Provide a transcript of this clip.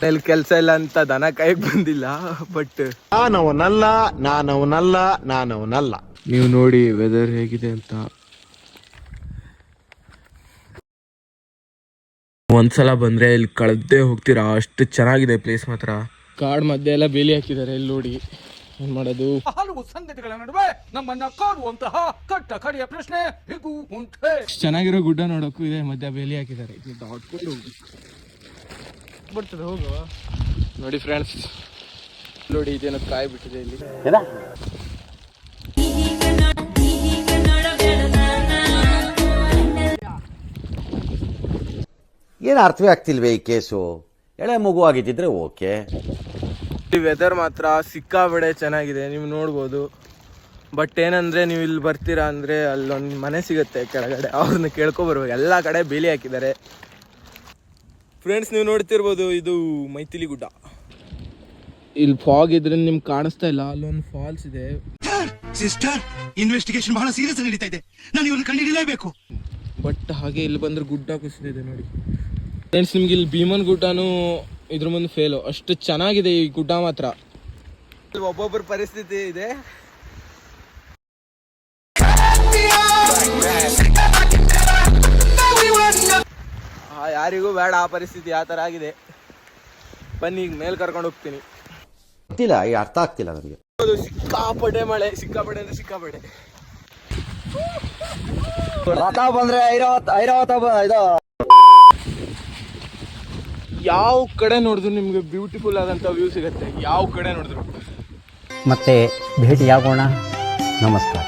ಇಲ್ಲಿ ಕೆಲಸ ಇಲ್ಲ ಅಂತ ದನ ಕೈಗೆ ಬಂದಿಲ್ಲ, ಬಟ್ ನಾನವನಲ್ಲ. ನೀವು ನೋಡಿ ವೆದರ್ ಹೇಗಿದೆ ಅಂತ. ಒಂದ್ಸಲ ಬಂದ್ರೆ ಇಲ್ಲಿ ಕಳೆದೇ ಹೋಗ್ತೀರಾ, ಅಷ್ಟು ಚೆನ್ನಾಗಿದೆ ಪ್ಲೇಸ್ ಮಾತ್ರ. ಕಾಡ್ ಮಧ್ಯೆ ಎಲ್ಲ ಬೇಲಿ ಹಾಕಿದ್ದಾರೆ, ಇಲ್ಲಿ ನೋಡಿ ಏನ್ ಮಾಡೋದು. ಹಲವು ಸಂಗತಿಗಳ ನಡುವೆ ನಮ್ಮನ್ನ ಕಾಡುವಂತಹ ಕಟ್ಟ ಕಡೆಯ ಪ್ರಶ್ನೆ ಹೀಗೂ ಉಂಟೆ. ಚೆನ್ನಾಗಿರೋ ಗುಡ್ಡ ನೋಡೋಕ್ಕೂ ಇದೆ, ಮಧ್ಯ ಬೇಲಿ ಹಾಕಿದ್ದಾರೆ. ಬರ್ತದೆ ಹೋಗುವ. ನೋಡಿ ಫ್ರೆಂಡ್ಸ್, ನೋಡಿ ಇದೇನೋ ಕಾಯಿ ಬಿಟ್ಟಿದೆ ಇಲ್ಲಿ. ಏನು ಅರ್ಥವೇ ಆಗ್ತಿಲ್ವೇ ಈ ಕೇಸು? ಎಳೆ ಮಗು ಆಗಿದ್ದಿದ್ರೆ ಓಕೆ. ಈ ವೆದರ್ ಮಾತ್ರ ಸಿಕ್ಕಾಬಡೆ ಚೆನ್ನಾಗಿದೆ, ನೀವು ನೋಡ್ಬೋದು. ಬಟ್ ಏನಂದರೆ ನೀವು ಇಲ್ಲಿ ಬರ್ತೀರಾ ಅಂದರೆ ಅಲ್ಲೊಂದು ಮನೆ ಸಿಗುತ್ತೆ ಕೆಳಗಡೆ, ಅವ್ರನ್ನ ಕೇಳ್ಕೊಬರ್ಬೇಕು. ಎಲ್ಲ ಕಡೆ ಬೇಲಿ ಹಾಕಿದ್ದಾರೆ. ಫ್ರೆಂಡ್ಸ್, ನೀವು ನೋಡ್ತಿರ್ಬೋದು, ಇದು ಮೈಥಿಲಿ ಗುಡ್ಡ. ಇಲ್ಲಿ ಫಾಗ್ ಇದ್ರೆ ನಿಮ್ಗೆ ಕಾಣಿಸ್ತಾ ಇಲ್ಲ, ಅಲ್ಲೊಂದು ಫಾಲ್ಸ್ ಇದೆ. ಸಿಸ್ಟರ್, ಇನ್ವೆಸ್ಟಿಗೇಷನ್ ಬಹಳ ಸೀರಿಯಸ್ ನಡೀತಾ ಇದೆ, ನಾನು ಇವ್ರನ್ನ ಕಂಡುಹಿಡಿಯಲೇಬೇಕು. ಬಟ್ ಹಾಗೆ ಇಲ್ಲಿ ಬಂದ್ರೆ ಗುಡ್ಡ ಕುಸಿದಿದೆ ನೋಡಿ ಫ್ರೆಂಡ್ಸ್. ನಿಮ್ಗೆ ಇಲ್ಲಿ ಭೀಮನ್ ಗುಡ್ಡನೂ ಇದ್ರ ಮುಂದೆ ಫೇಲು, ಅಷ್ಟು ಚೆನ್ನಾಗಿದೆ ಈ ಗುಡ್ಡ ಮಾತ್ರ. ಒಬ್ಬೊಬ್ಬರ ಪರಿಸ್ಥಿತಿ ಇದೆ. ಯಾರಿಗೂ ಬೇಡ ಆ ಪರಿಸ್ಥಿತಿ, ಆ ಥರ ಆಗಿದೆ. ಬನ್ನಿ ಈಗ ಮೇಲ್ ಕರ್ಕೊಂಡು ಹೋಗ್ತೀನಿ. ಗೊತ್ತಿಲ್ಲ, ಈ ಅರ್ಥ ಆಗ್ತಿಲ್ಲ ನನಗೆ. ಸಿಕ್ಕಾಪಟ್ಟೆ ಮಳೆ, ಸಿಕ್ಕಾಪಟ್ಟೆ ಅಂದ್ರೆ ಸಿಕ್ಕಾಪಟ್ಟೆ. ರಥ ಬಂದ್ರೆ ಇದು ಯಾವ ಕಡೆ ನೋಡಿದ್ರು ನಿಮ್ಗೆ ಬ್ಯೂಟಿಫುಲ್ ಆದಂತ ವ್ಯೂ ಸಿಗುತ್ತೆ, ಯಾವ ಕಡೆ ನೋಡಿದ್ರು. ಮತ್ತೆ ಭೇಟಿಯಾಗೋಣ. ನಮಸ್ಕಾರ.